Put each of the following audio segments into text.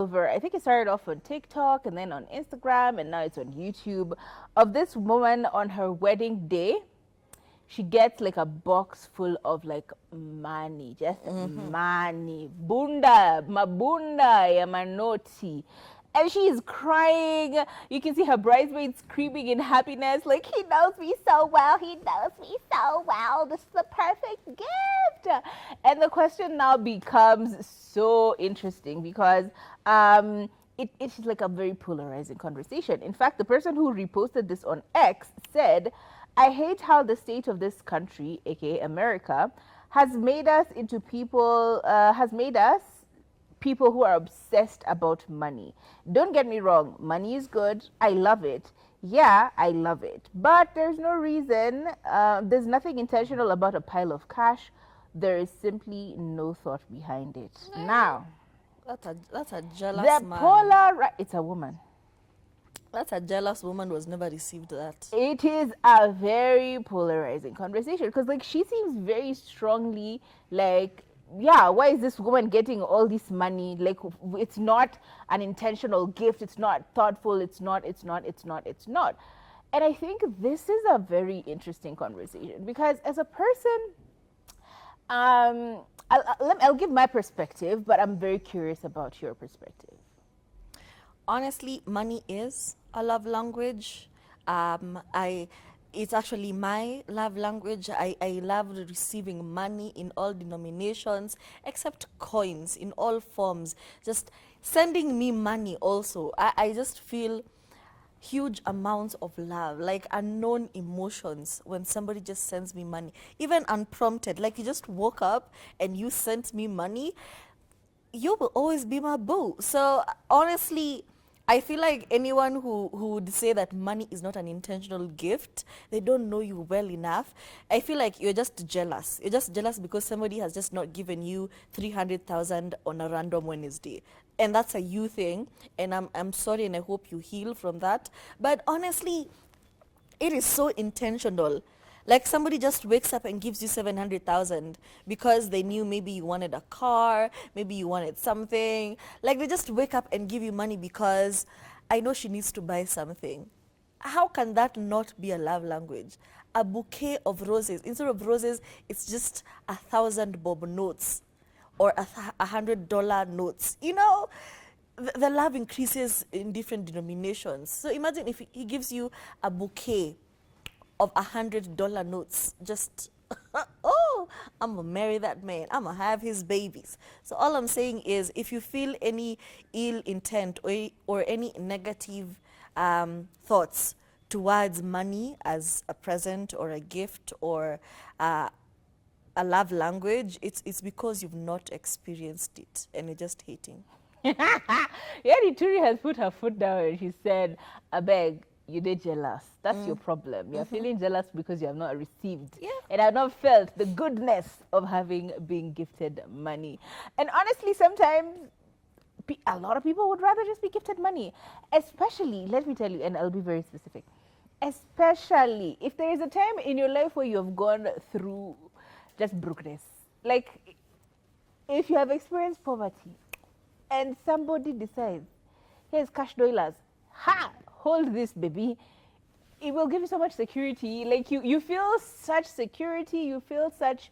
over, I think it started off on TikTok and then on Instagram and now it's on YouTube, of this woman on her wedding day. She gets like a box full of like money, just money. Bunda, mabunda, ya manoti. And she is crying. You can see her bridesmaids screaming in happiness, like, he knows me so well, he knows me so well. This is the perfect gift. And the question now becomes so interesting because it's like a very polarizing conversation. In fact, the person who reposted this on X said, I hate how the state of this country, aka America, has made us people who are obsessed about money. Don't get me wrong, money is good. I love it. Yeah, I love it. But there's no reason, there's nothing intentional about a pile of cash. There is simply no thought behind it. Now, that's a jealous the man. it's a woman. That's a jealous woman who has never received that. It is a very polarizing conversation because, like, she seems very strongly like, yeah, why is this woman getting all this money? Like, it's not an intentional gift. It's not thoughtful. It's not. And I think this is a very interesting conversation because as a person, I'll give my perspective, but I'm very curious about your perspective. Honestly, money is a love language. It's actually my love language. I love receiving money in all denominations, except coins in all forms. Just sending me money also. I just feel huge amounts of love, like unknown emotions when somebody just sends me money, even unprompted. Like you just woke up and you sent me money, you will always be my boo. So honestly, I feel like anyone who would say that money is not an intentional gift, they don't know you well enough. I feel like you're just jealous. You're just jealous because somebody has just not given you 300,000 on a random Wednesday. And that's a you thing. And I'm sorry and I hope you heal from that. But honestly, it is so intentional. Like somebody just wakes up and gives you 700,000 because they knew maybe you wanted a car, maybe you wanted something. Like they just wake up and give you money because I know she needs to buy something. How can that not be a love language? A bouquet of roses. Instead of roses, it's just 1,000 bob notes or $100 notes. You know, the love increases in different denominations. So imagine if he gives you a bouquet of $100 notes, just oh, I'm gonna marry that man, I'm gonna have his babies. So all I'm saying is, if you feel any ill intent or any negative thoughts towards money as a present or a gift or a love language, it's because you've not experienced it and you're just hating. Yani Turi has put her foot down and she said, I beg, you did jealous. That's your problem. You're feeling jealous because you have not received. Yeah. And have not felt the goodness of having been gifted money. And honestly, sometimes a lot of people would rather just be gifted money. Especially, let me tell you, and I'll be very specific, especially if there is a time in your life where you have gone through just brokenness. Like, if you have experienced poverty and somebody decides, here's cash dollars, ha! Hold this, baby. It will give you so much security. Like you feel such security. You feel such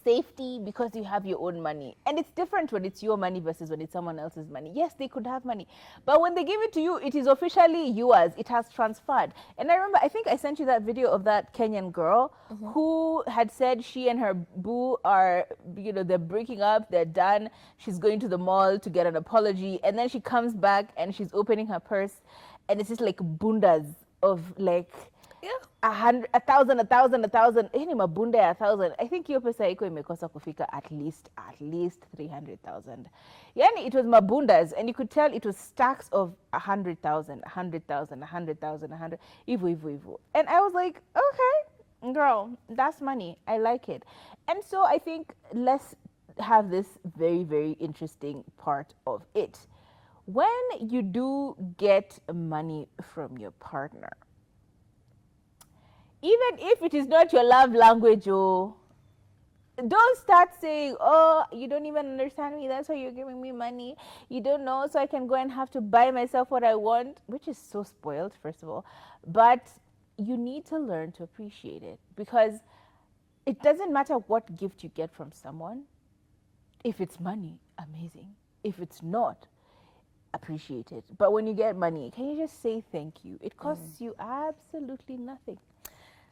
safety because you have your own money. And it's different when it's your money versus when it's someone else's money. Yes, they could have money. But when they give it to you, it is officially yours. It has transferred. And I remember, I think I sent you that video of that Kenyan girl who had said she and her boo are, they're breaking up, they're done. She's going to the mall to get an apology. And then she comes back and she's opening her purse. And it's just like bundas of like... Yeah. 100, 1,000, 1,000, 1,000. Any mabunda ya 1,000. I think hiyo pesa iko imekosa kufika at least 300,000. Yani it was mabundas, and you could tell it was stacks of 100,000, 100,000, 100,000, 100. Ivo. And I was like, okay, girl, that's money. I like it. And so I think let's have this very, very interesting part of it. When you do get money from your partner, even if it is not your love language, don't start saying, oh, you don't even understand me, that's why you're giving me money, you don't know, so I can go and have to buy myself what I want, which is so spoiled, first of all. But you need to learn to appreciate it, because it doesn't matter what gift you get from someone. If it's money, amazing. If it's not, appreciate it. But when you get money, can you just say thank you? It costs you absolutely nothing.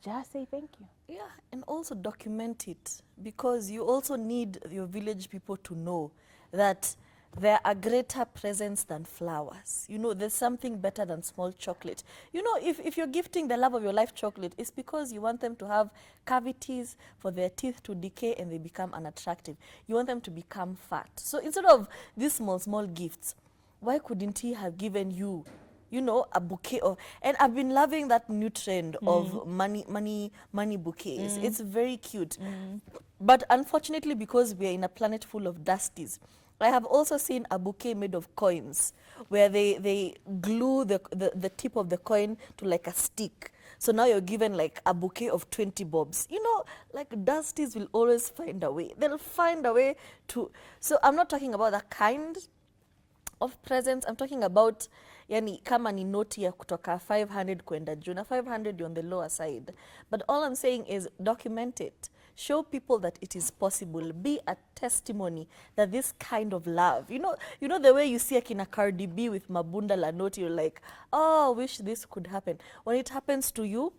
Just say thank you. Yeah, and also document it, because you also need your village people to know that there are greater presents than flowers. You know, there's something better than small chocolate. You know, if you're gifting the love of your life chocolate, it's because you want them to have cavities, for their teeth to decay and they become unattractive. You want them to become fat. So instead of these small gifts, why couldn't he have given you, you know, a bouquet of, and I've been loving that new trend of money bouquets. It's very cute. But unfortunately, because we are in a planet full of dusties, I have also seen a bouquet made of coins, where they glue the tip of the coin to like a stick. So now you're given like a bouquet of 20 bobs. You know, like dusties will always find a way. They'll find a way to, so I'm not talking about that kind of presents. I'm talking about, yani kama ni noti ya kutoka 500 kwenda juu, na 500 on the lower side. But all I'm saying is document it. Show people that it is possible. Be a testimony that this kind of love, you know the way you see akina Cardi B with mabunda la noti, you're like, oh, wish this could happen. When it happens to you,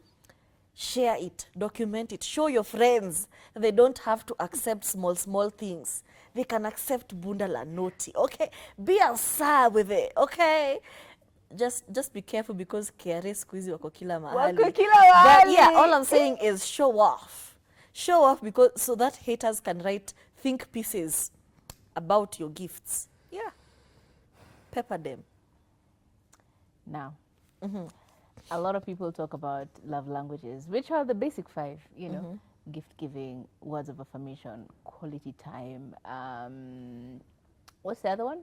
share it, document it, show your friends that they don't have to accept small things. They can accept bunda la noti, okay? Be a star with it, okay? Just be careful, because KRA siku hizi wako kila mahali. Wako kila mahali. But yeah, all I'm saying is show off. Show off, because so that haters can write think pieces about your gifts. Yeah. Pepper them. Now, a lot of people talk about love languages, which are the basic 5, you know, gift giving, words of affirmation, quality time. What's the other one?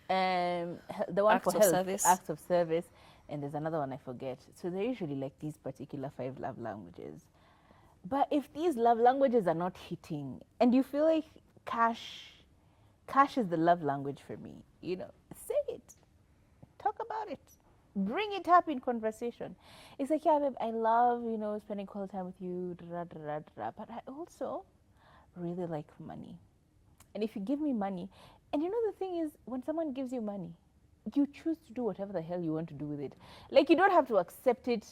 The one Acts for of health, service. acts of service, and there's another one I forget. So they're usually like these particular 5 love languages. But if these love languages are not hitting, and you feel like cash is the love language for me, you know, say it, talk about it, bring it up in conversation. It's like, yeah, babe, I love, you know, spending quality time with you, but I also really like money. And if you give me money, and you know the thing is, when someone gives you money, you choose to do whatever the hell you want to do with it. Like, you don't have to accept it,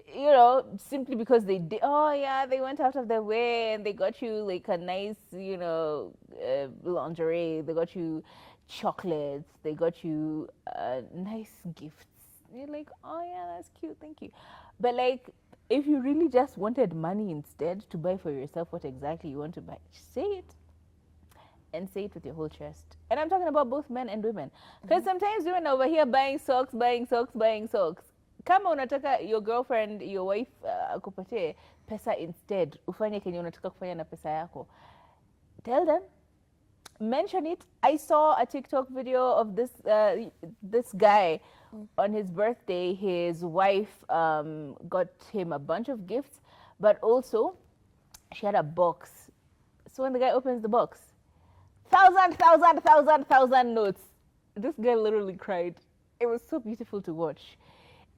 you know, simply because they did, oh yeah, they went out of their way and they got you like a nice, you know, lingerie, they got you chocolates, they got you nice gifts. You're like, oh yeah, that's cute, thank you. But like, if you really just wanted money instead to buy for yourself what exactly you want to buy, say it. And say it with your whole chest. And I'm talking about both men and women. Because sometimes women are over here buying socks. Kama unataka your girlfriend, your wife akupatie pesa instead, ufanye kenye unataka kufanya na pesa yako, tell them, mention it. I saw a TikTok video of this guy. On his birthday, his wife got him a bunch of gifts, but also she had a box. So when the guy opens the box, thousand notes. This guy literally cried. It was so beautiful to watch.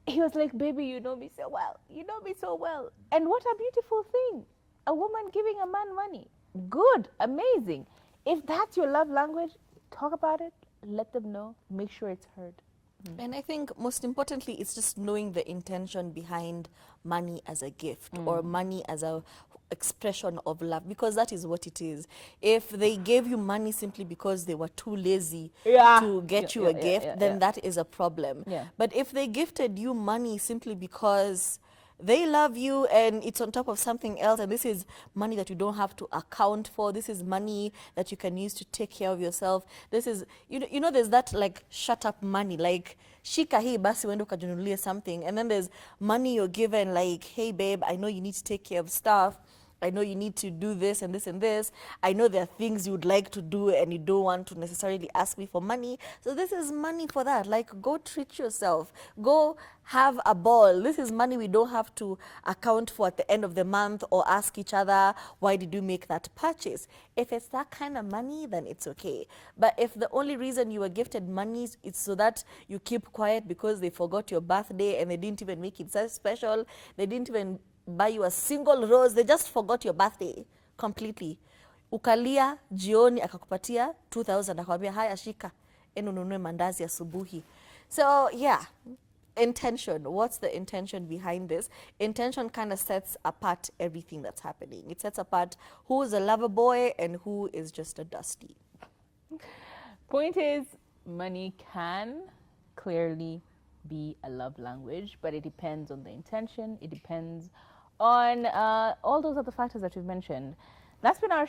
He was like, baby, you know me so well. You know me so well. And what a beautiful thing. A woman giving a man money. Good. Amazing. If that's your love language, talk about it. Let them know. Make sure it's heard. And I think most importantly, it's just knowing the intention behind money as a gift or money as a expression of love, because that is what it is. If they gave you money simply because they were too lazy to get you a gift, then that is a problem. Yeah. But if they gifted you money simply because they love you and it's on top of something else, and this is money that you don't have to account for, this is money that you can use to take care of yourself, this is, you know there's that like shut up money, like shika hii basi uende ukajinunulie something, and then there's money you're given like, hey babe, I know you need to take care of stuff, I know you need to do this and this and this. I know there are things you would like to do and you don't want to necessarily ask me for money. So this is money for that. Like, go treat yourself. Go have a ball. This is money we don't have to account for at the end of the month or ask each other, why did you make that purchase? If it's that kind of money, then it's okay. But if the only reason you were gifted money is so that you keep quiet because they forgot your birthday and they didn't even make it so special, they didn't even buy you a single rose, they just forgot your birthday completely. Ukalia jioni akakupatia 2000 akwambia haya shika enu nunue mandazi asubuhi. So yeah, intention. What's the intention behind this? Intention kind of sets apart everything that's happening. It sets apart who is a lover boy and who is just a dusty. Point is, money can clearly be a love language, but it depends on the intention. It depends on all those other factors that we've mentioned. That's been our